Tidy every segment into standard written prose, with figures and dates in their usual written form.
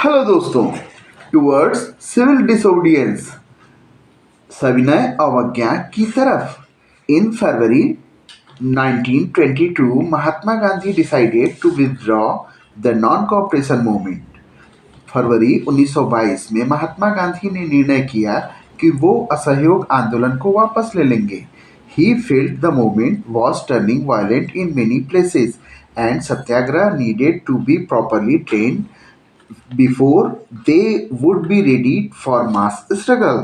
Hello दोस्तों। Towards civil disobedience, सविनय अवज्ञा की तरफ। In February 1922 Mahatma Gandhi decided to withdraw the non cooperation movement. फरवरी 1922 में महात्मा गांधी ने निर्णय किया कि वो असहयोग आंदोलन को वापस ले लेंगे। He felt the movement was turning violent in many places and Satyagraha needed to be properly trained before they would be ready for mass struggle.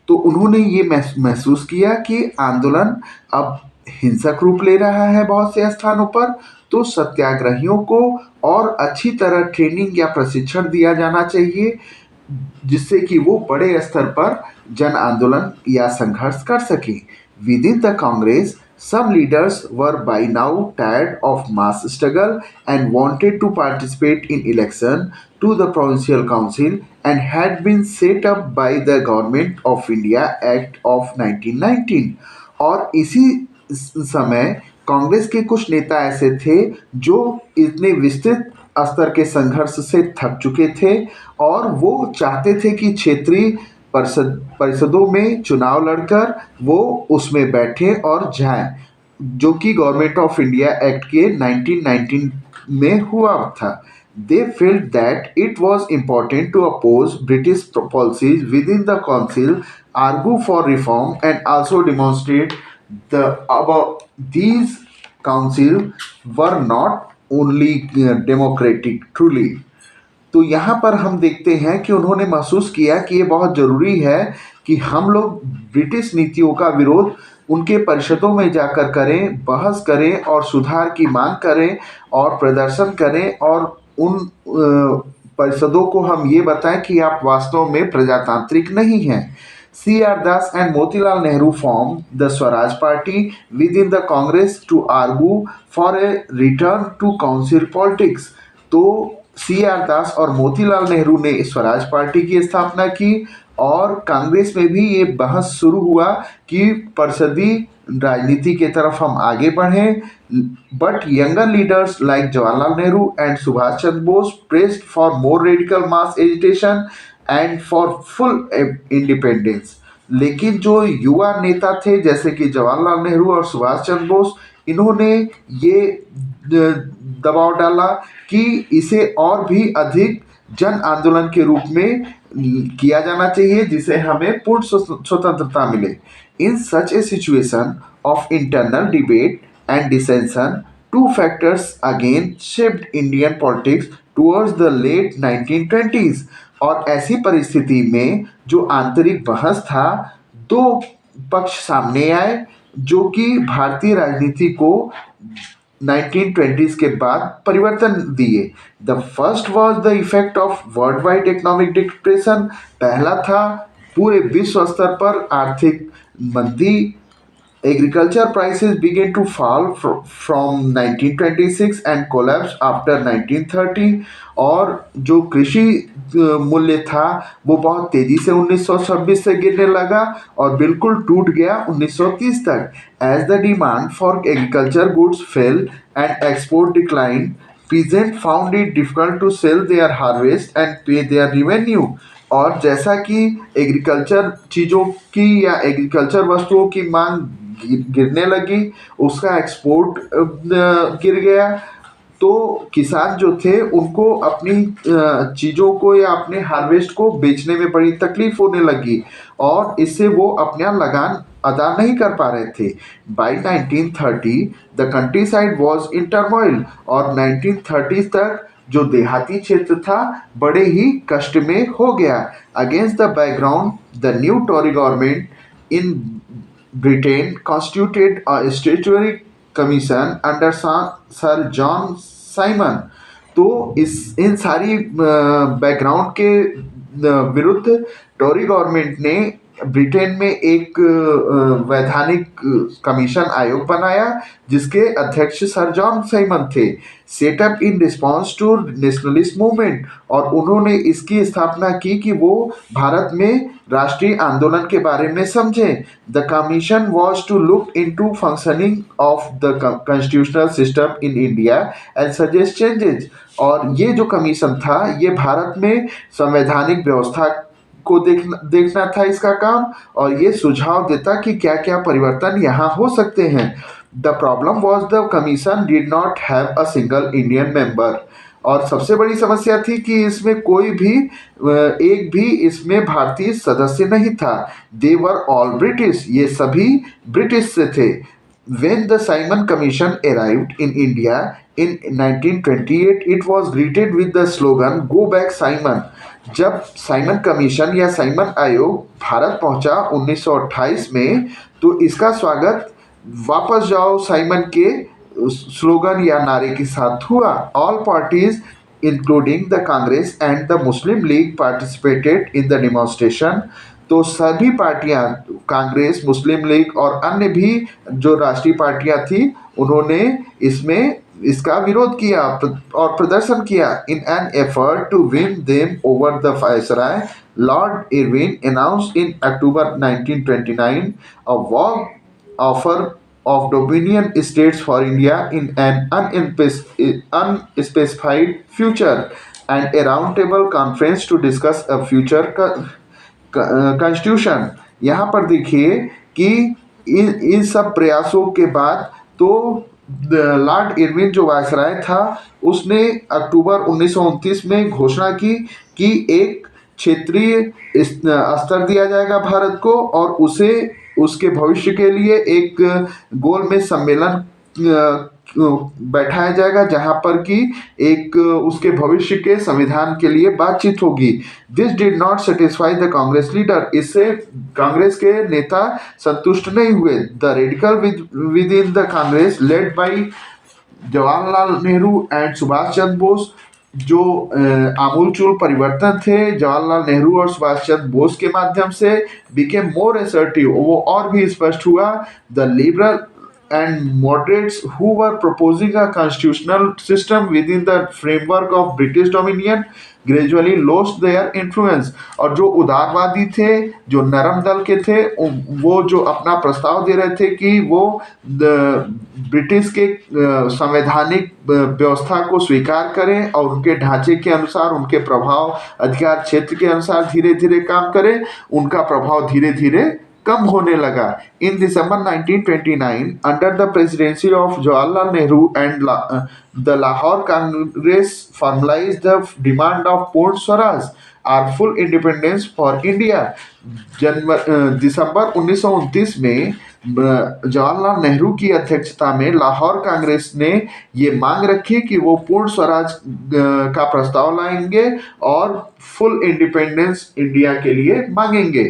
तो उन्होंने ये महसूस किया कि आंदोलन अब हिंसक रूप ले रहा है बहुत से स्थानों पर, तो सत्याग्रहियों को और अच्छी तरह ट्रेनिंग या प्रशिक्षण दिया जाना चाहिए जिससे कि वो बड़े स्तर पर जन आंदोलन या संघर्ष कर सकें। With in the Congress, some leaders were by now tired of mass struggle and wanted to participate in election to the provincial council and had been set up by the Government of India Act of 1919। और इसी समय कांग्रेस के कुछ नेता ऐसे थे जो इतने विस्तृत स्तर के संघर्ष से थक चुके थे और वो चाहते थे कि क्षेत्रीय परिषदों में चुनाव लड़कर वो उसमें बैठे और जाएं, जो कि गवर्नमेंट ऑफ इंडिया एक्ट के 1919 में हुआ था। They felt that it was important to oppose British policies within the council, argue for reform, and also demonstrate the above these council were not only democratic truly। तो यहाँ पर हम देखते हैं कि उन्होंने महसूस किया कि ये बहुत ज़रूरी है कि हम लोग ब्रिटिश नीतियों का विरोध उनके परिषदों में जाकर करें, बहस करें और सुधार की मांग करें और प्रदर्शन करें और उन परिषदों को हम ये बताएं कि आप वास्तव में प्रजातांत्रिक नहीं हैं। C.R. Das and Motilal Nehru formed the Swaraj Party within the Congress to argue for a return to council politics। तो C.R. दास और मोतीलाल नेहरू ने स्वराज पार्टी की स्थापना की और कांग्रेस में भी ये बहस शुरू हुआ कि परिषदीय राजनीति के तरफ हम आगे बढ़ें। But younger leaders like Jawaharlal Nehru and Subhash Chandra Bose pressed for more radical mass agitation and for full independence. लेकिन जो युवा नेता थे जैसे कि जवाहरलाल नेहरू और सुभाष चंद्र बोस, इन्होंने ये दबाव डाला कि इसे और भी अधिक जन आंदोलन के रूप में किया जाना चाहिए जिसे हमें पूर्ण स्वतंत्रता मिले। In such a situation of internal debate and dissension, two factors again shaped Indian politics towards the late 1920s। और ऐसी परिस्थिति में जो आंतरिक बहस था, दो पक्ष सामने आए जो कि भारतीय राजनीति को 1920s के बाद परिवर्तन दिए। The first was the effect of world wide economic depression. पहला था पूरे विश्व स्तर पर आर्थिक मंदी। Agriculture prices began to fall from 1926 and collapsed after 1930। और जो कृषि मूल्य था वो बहुत तेजी से 1926 से गिरने लगा और बिल्कुल टूट गया 1930 तक। As the demand for agriculture goods fell and export decline, peasant found it difficult to sell their harvest and pay their revenue। और जैसा कि एग्रीकल्चर चीज़ों की या एग्रीकल्चर वस्तुओं की मांग गिरने लगी, उसका एक्सपोर्ट गिर गया, तो किसान जो थे उनको अपनी चीज़ों को या अपने हार्वेस्ट को बेचने में बड़ी तकलीफ होने लगी और इससे वो अपना लगान अदा नहीं कर पा रहे थे। By 1930 the countryside was in turmoil. और 1930 तक जो देहाती क्षेत्र था बड़े ही कष्ट में हो गया। Against the background the new Tory government in Britain constituted a statutory commission under sir John Simon. तो इन सारी बैकग्राउंड के विरुद्ध टॉरी गवर्नमेंट ने ब्रिटेन में एक वैधानिक कमीशन आयोग बनाया जिसके अध्यक्ष सर जॉन साइमन थे, setup in response to nationalist movement. और उन्होंने इसकी स्थापना की कि वो भारत में राष्ट्रीय आंदोलन के बारे में समझें। The commission was to look into functioning of the constitutional system in India and suggest changes. और ये जो कमीशन था ये भारत में संवैधानिक व्यवस्था को देखना था इसका काम, और ये सुझाव देता कि क्या क्या परिवर्तन यहाँ हो सकते हैं। The problem was the commission did not have a single Indian member. और सबसे बड़ी समस्या थी कि इसमें कोई भी एक भी इसमें भारतीय सदस्य नहीं था। दे वर ऑल ब्रिटिश, ये सभी ब्रिटिश से थे। When the Simon Commission arrived in India in 1928, it was greeted with the slogan "Go back, Simon." जब साइमन कमीशन या साइमन आयोग भारत पहुंचा 1928 में, तो इसका स्वागत "वापस जाओ साइमन" के स्लोगन या नारे के साथ हुआ। All parties including the Congress and the Muslim league participated in the demonstration. तो सभी पार्टियां, कांग्रेस, मुस्लिम लीग और अन्य भी जो राष्ट्रीय पार्टियां थी, उन्होंने इसमें इसका विरोध किया और प्रदर्शन किया। In an effort to win them over the viceroy, Lord Irwin announced in October 1929 a war offer of dominion states for India in an unspecified future, and a roundtable conference to discuss a future constitution. यहाँ पर देखिए कि इन सब प्रयासों के बाद तो Lord Irwin जो वायसराय था, उसने अक्टूबर 1929 में घोषणा की कि एक क्षेत्रीय स्तर दिया जाएगा भारत को, और उसे उसके भविष्य के लिए एक गोल में सम्मेलन बैठाया जाएगा जहां पर कि एक उसके भविष्य के संविधान के लिए बातचीत होगी। This did not satisfy the Congress leader, इससे कांग्रेस के नेता संतुष्ट नहीं हुए। The radical within the Congress led by Jawaharlal Nehru and Subhash Chandra Bose, जो आमूलचूल परिवर्तन थे जवाहरलाल नेहरू और सुभाष चंद्र बोस के माध्यम से, बिकेम मोर असर्टिव, वो और भी स्पष्ट हुआ। The liberal and moderates who were proposing a constitutional system within the framework of British dominion gradually lost their influence। और जो उदारवादी थे, जो नरम दल के थे, वो जो अपना प्रस्ताव दे रहे थे कि वो ब्रिटिश के संवैधानिक व्यवस्था को स्वीकार करें और उनके ढांचे के अनुसार, उनके प्रभाव अधिकार क्षेत्र के अनुसार धीरे धीरे काम करें, उनका प्रभाव धीरे धीरे कम होने लगा। In December 1929, under the presidency of Jawaharlal Nehru and the Lahore Congress formalize the demand of Purna Swaraj और फुल इंडिपेंडेंस फॉर इंडिया। दिसंबर 1929 में जवाहरलाल नेहरू की अध्यक्षता में लाहौर कांग्रेस ने ये मांग रखी कि वो पूर्ण स्वराज का प्रस्ताव लाएंगे और फुल इंडिपेंडेंस इंडिया के लिए मांगेंगे।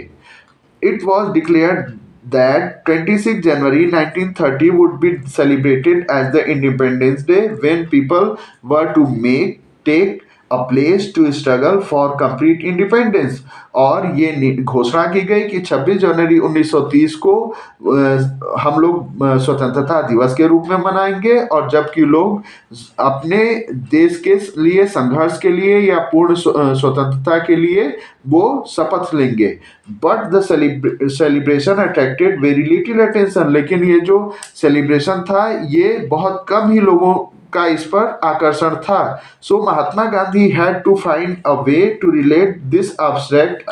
It was declared that 26 January 1930 would be celebrated as the Independence Day, when people were to take a place to struggle for complete independence। और ये घोषणा की गई कि 26 जनवरी 1930 को हम लोग स्वतंत्रता दिवस के रूप में मनाएंगे, और जबकि लोग अपने देश के लिए संघर्ष के लिए या पूर्ण स्वतंत्रता के लिए वो शपथ लेंगे। But the celebration attracted very little attention, लेकिन ये जो सेलिब्रेशन था ये बहुत कम ही लोगों का इस पर आकर्षण था। So Mahatma Gandhi had to find a way to relate this abstract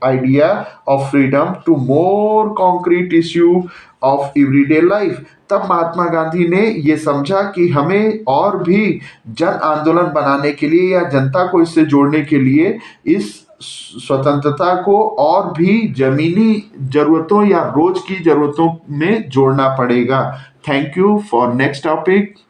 idea of freedom to more concrete issue of everyday life। तब महात्मा गांधी ने ये समझा कि हमें और भी जन आंदोलन बनाने के लिए या जनता को इससे जोड़ने के लिए इस स्वतंत्रता को और भी जमीनी जरूरतों या रोज की जरूरतों में जोड़ना पड़ेगा। Thank you. For next topic.